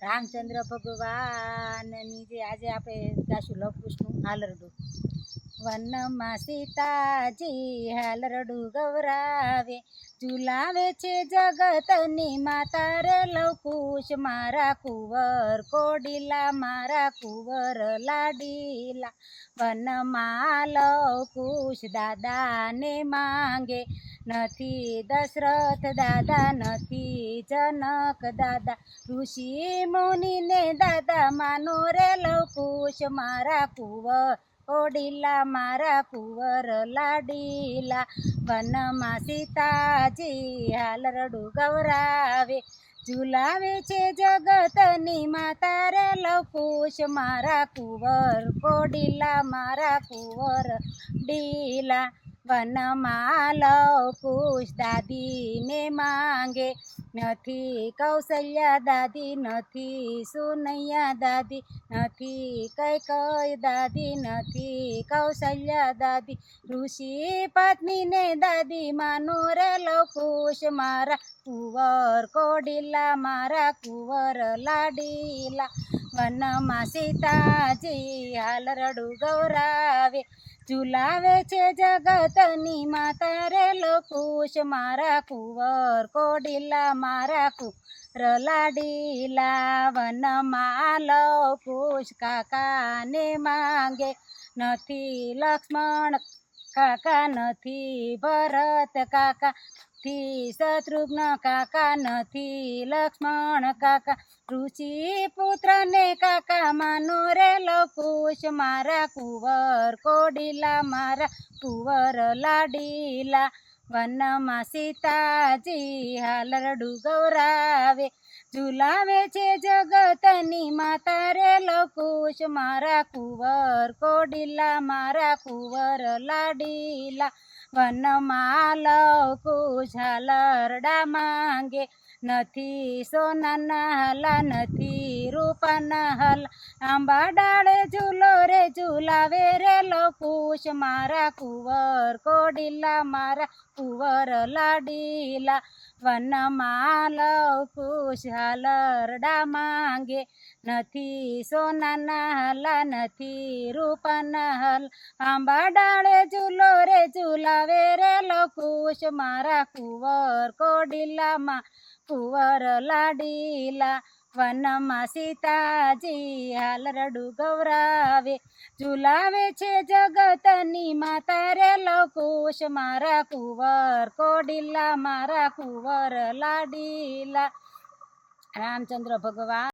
રામચંદ્ર ભગવાનની જે આજે આપણે ગાશું લવકુશનું હાલરડું. વનમાં સીતાજી હાલરડું ગવરાવે, ઝુલાવે છે જગતની માતા રે લવકુશ મારા કુંવર કોડીલા મારા કુંવર લાડીલા. વનમાં લવકુશ દાદાને માંગે, નથી દશરથ દાદા નથી જનક દાદા, ઋષિ મુનિને દાદા માનો રે લવકુશ મારા કુંવર કોડીલા મારા કુંવર લાડીલા. વનમાં સીતાજી હાલરડું ગવરાવે, ઝુલાવે છે જગતની માતા રે લવકુશ મારા કુંવર કોડીલા મારા કુંવર ડીલા. વનમાં લવકુશ દાદીને માંગે, નથી કૌશલ્યા દાદી નથી સુનૈયા દાદી, નથી કૈકેયી દાદી નથી કૌશલ્યા દાદી, ઋષિ પત્નીને દાદી માનો રે લવકુશ મારા કુંવર કોડીલા મારા કુંવર લાડીલા. વનમાં સીતાજી હાલરડું ગવરાવે, ઝુલાવે છે જગતની માતા રે લવકુશ મારા કુંવર કોડીલા મારા કુંવર લાડીલા. વનમાં લવકુશ કાકાને માંગે, નથી લક્ષ્મણ કાકા નથી ભરત કાકા, નથી શત્રુઘ્ન કાકા નથી લક્ષ્મણ કાકા, ઋષિ પુત્રને કાકા માનો રે લવકુશ મારા કુંવર કોડીલા મારા કુંવર લાડીલા. વનમાં સીતાજી હાલરડું ગવરાવે, ઝુલાવે છે જગતની માતા રે લવકુશ મારા કુંવર કોડીલા મારા કુંવર લાડીલા. વનમાં લવકુશ હાલરડા માંગે, નથી સોનાના હલા નથી રૂપાના હલા, આંબા ડાળે ઝૂલો રે ઝુલાવે રે લવકુશ મારા કુંવર કોડીલા મારા કુંવર લાડીલા. વનમાં લવકુશ હાલરડા માંગે, નથી સોનાના હલા નથી રૂપાના હલા, આંબા ડાળે ઝૂલો રે ઝુલાવે રે લવકુશ મારા કુંવર કોડીલા માં કુંવર લાડીલા. વનમાં સીતાજી હાલરડું ગવરાવે, ઝુલાવે છે જગતની માતા રે લવકુશ મારા કુંવર કોડીલા મારા કુંવર લાડીલા. રામચંદ્ર ભગવાન